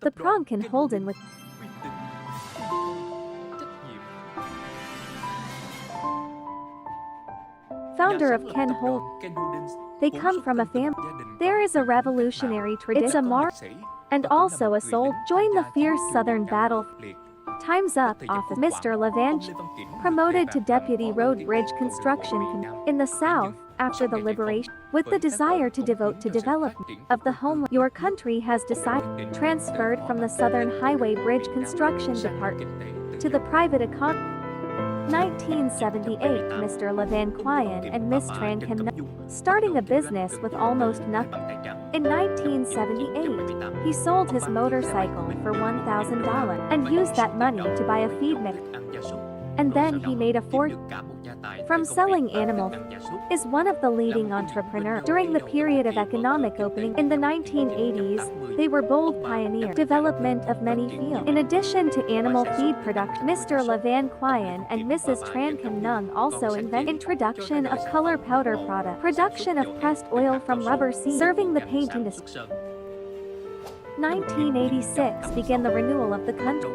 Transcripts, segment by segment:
The prong can hold in with uy tín, trách nhiệm. founder Nhà of sáng lập Khanh tập Hoa. đoàn Ken Holdings They vốn come xuất from a thân từ một family. gia đình There có is a truyền thống revolutionary cách tradition. It's a mạng, mark có liệt sĩ, and và cũng là also một a người soul. lính Join tham the gia chiến fierce trường southern Việt Nam battle. khốc liệt. Time's Trong up, thời gian office. qua, Mr. ông Levan, Lê Văn Kiểm được promoted đề to bạt làm Deputy Phó Road Thư ký Bridge Cầu đường bộ Construction Việt Nam. in the Thế South nhưng, after sau the ngày giải phóng, liberation. With the với khát vọng desire to cống devote hiến to cho sự development phát triển of của the quê hương, home, your country has ông decided quyết định transferred từ from the bỏ Southern mục tiêu Highway của Bridge Việt Nam Construction sang nền Department kinh tế tư to the nhân. private economy. 1978, Mr. Levan Quyen and Miss Tran Kim starting a business with almost nothing. In 1978, he sold his motorcycle for $1,000 and used that money to buy a feed mix. And then he made a fortune from selling animal food. Is one of the leading entrepreneurs. During the period of economic opening in the 1980s, they were bold pioneers. Development of many fields. In addition to animal feed production, Mr. Levan Quyen and Mrs. Tran Kim Nung also invent introduction of color powder product, production of pressed oil from rubber seeds, serving the paint industry. 1986 began the renewal of the country.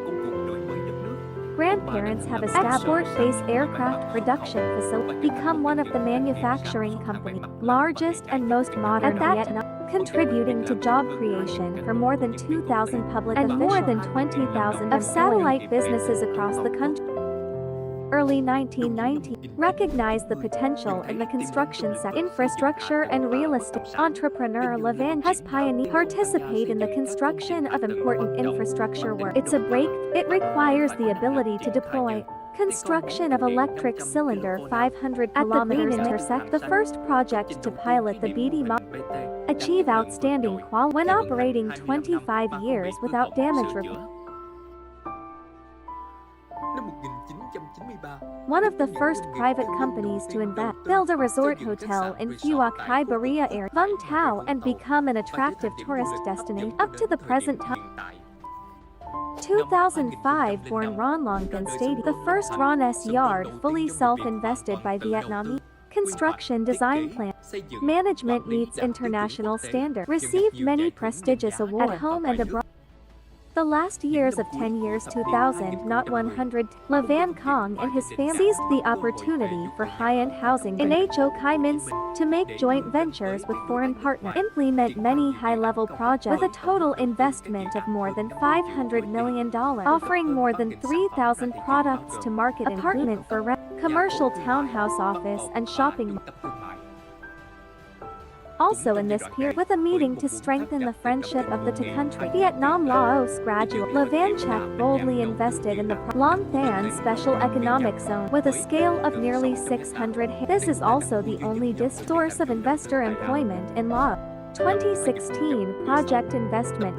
Grandparents have established port-based aircraft production facility, become one of the manufacturing company, largest and most modern in Vietnam, contributing to job creation for more than 2,000 public and more than 20,000 of satellite businesses across the country. Early 1990, recognized the potential in the construction sector, infrastructure and real estate. Entrepreneur Levan has pioneered participate in the construction of important infrastructure work. It's a break. It requires the ability to deploy construction of electric cylinder 500 kilometers intersect, the first project to pilot the BD model, achieve outstanding quality when operating 25 years without damage report. Năm 1993, One of the first private companies to invest, build a resort hotel in Phuoc Hai Baria area, Vung Tau, and become an attractive tourist destination. Up to the present time, 2005 born Ron Longan Stadium, the first Ron S yard fully self-invested by Vietnamese. Construction design plan. Management meets international standard. Received many prestigious awards at home and abroad. The last years of 10 years 2000 not 100, Levan Kong and his family seized the opportunity for high-end housing in Ho Chi Minh to make joint ventures with foreign partners, implement many high-level projects with a total investment of more than $500 million, offering more than 3,000 products to market, apartment for rent, commercial townhouse office and shopping mall. Also in this period, with a meeting to strengthen the friendship of the two countries, Vietnam Laos graduate Levan Chek boldly invested in the Long Than Special Economic Zone with a scale of nearly 600 hectares. This is also the only source of investor employment in Laos. 2016 project investment.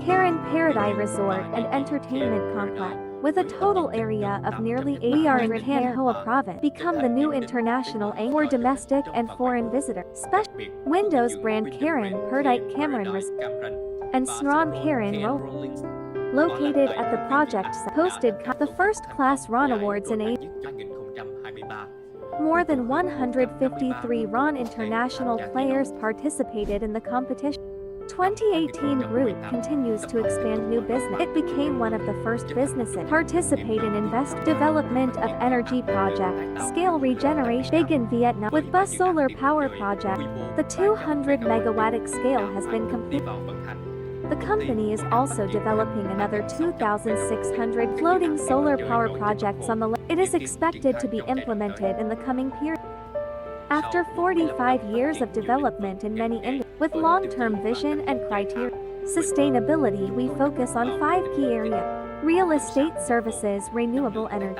Karen Paradise Resort and Entertainment Complex. With a total area of nearly 8 we are in Khanh Hoa province, become the new international anchor for domestic and foreign visitors. Special Windows brand Karen Paradise Cam Ranh and Sron Karen Roll. Located at the project site, hosted the first-class Ron Awards in Asia. More than 153 Ron international players participated in the competition. 2018 group continues to expand new business. It became one of the first businesses participate in development of energy project, scale regeneration big in Vietnam with bus solar power project. The 200 megawatt scale has been completed. The company is also developing another 2,600 floating solar power projects on the lake. It is expected to be implemented in the coming period. After 45 years of development in many industries, with long-term vision and criteria, sustainability, we focus on 5 key areas: real estate services, renewable energy,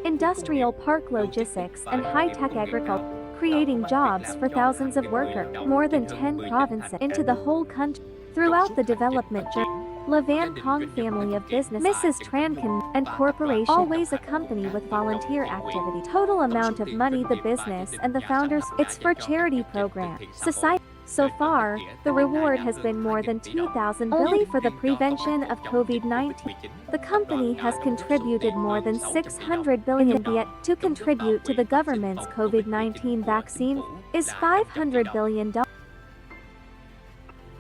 industrial park logistics, and high-tech agriculture, creating jobs for thousands of workers, more than 10 provinces, into the whole country. Throughout the development journey, Levan Kong family of business, Mrs. Tran Kim and corporation, always a company with volunteer activity. Total amount of money the business and the founders, it's for charity program, society. So far, the reward has been more than 2,000 billion for the prevention of COVID-19. The company has contributed more than 600 billion Viet to contribute to the government's COVID-19 vaccine is $500 billion.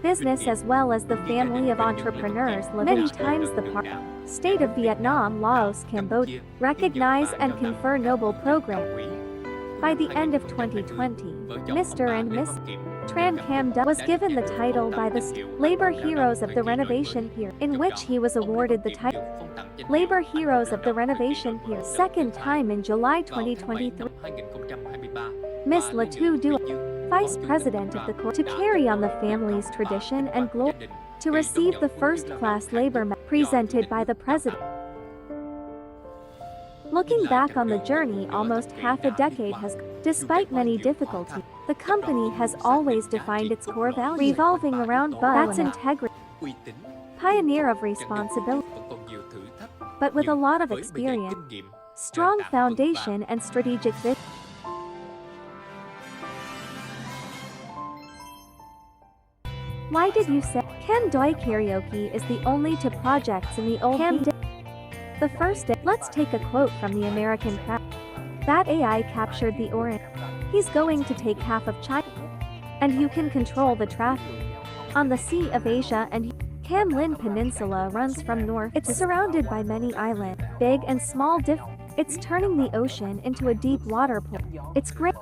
business as well as the family of entrepreneurs live many times the state of Vietnam, Laos, Cambodia, recognize and confer Nobel Program. By the end of 2020, Mr. and Miss Tran Cam was given the title by the Labor Heroes of the Renovation Period, in which he was awarded the title Labor Heroes of the Renovation Period, second time in July 2023. Miss Latu Du, Vice President of the Court, to carry on the family's tradition and glory, to receive the first-class labor medal presented by the President. Looking back on the journey, almost half a decade has gone. Despite many difficulties, the company has always defined its core values, revolving around that's integrity, pioneer of responsibility, but with a lot of experience, strong foundation and strategic vision. Why did you say Cam Doi Karaoke is the only two projects in the old Cam? The first day, let's take a quote from the American press. That AI captured the orange. He's going to take half of China. And you can control the traffic. On the Sea of Asia and Cam Ranh Peninsula runs from north. It's surrounded by many islands, big and small It's turning the ocean into a deep water pool. It's great.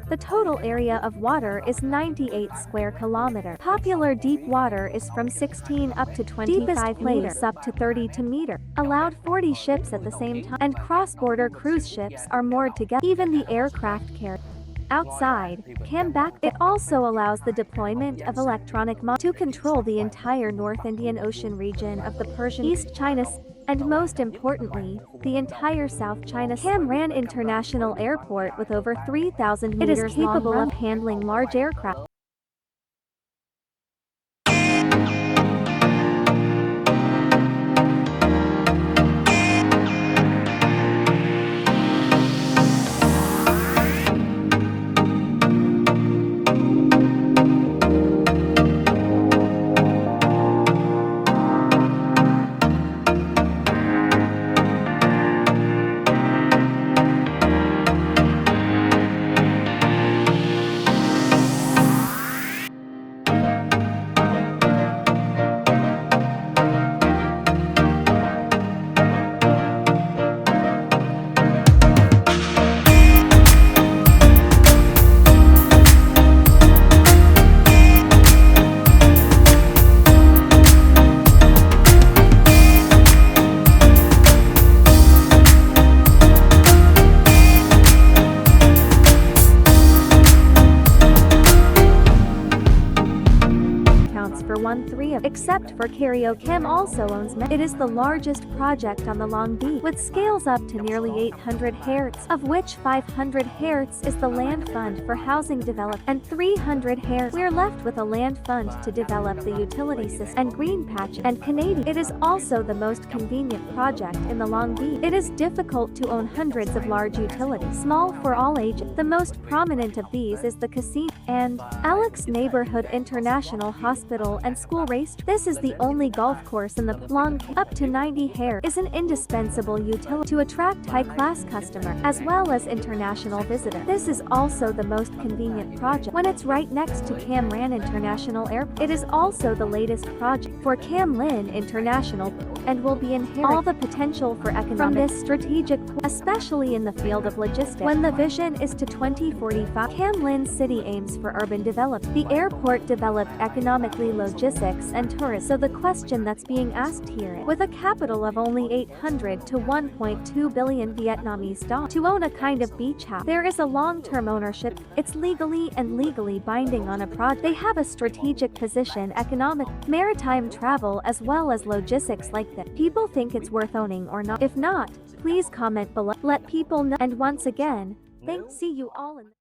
The total area of water is 98 square kilometers. Popular deep water is from 16 up to 25 meters up to 32 meters. Allowed 40 ships at the same time, and cross-border cruise ships are moored together. Even the aircraft carrier. Outside, it also allows the deployment of electronic to control the entire North Indian Ocean region of the Persian East China Sea. And most importantly, the entire South China Cam Ranh International Airport with over 3,000 meters long. It is capable of handling large aircraft. For 1/3 of, except for karaoke. Cam also owns It is the largest project on the Long Beach, with scales up to nearly 800 hectares, of which 500 hectares is the land fund for housing development, and 300 hectares we're left with a land fund to develop the utility system and green patch and Canadian. It is also the most convenient project in the Long Beach. It is difficult to own hundreds of large utilities, small for all ages. The most prominent of these is the casino and Alex Neighborhood International Hospital and School Race. This is the only golf course in the Long Beach. Up to 90 hectares is an indispensable utility to attract high-class customers as well as international visitors. This is also the most convenient project when it's right next to Cam Ranh International Airport. It is also the latest project for Cam Ranh International and will be inherent all the potential for economic from this strategic, especially in the field of logistics. When the vision is to 2045, Cam Ranh City aims for urban development. The airport developed economically, logistics and tourism. So the question that's being asked here is, with a capital of only 800 to 1.2 billion Vietnamese dollars, to own a kind of beach house, there is a long-term ownership. It's legally binding on a project. They have a strategic position, economic, maritime travel as well as logistics like that. People think it's worth owning or not. If not, please comment below. Let people know. And once again, thanks. See you all in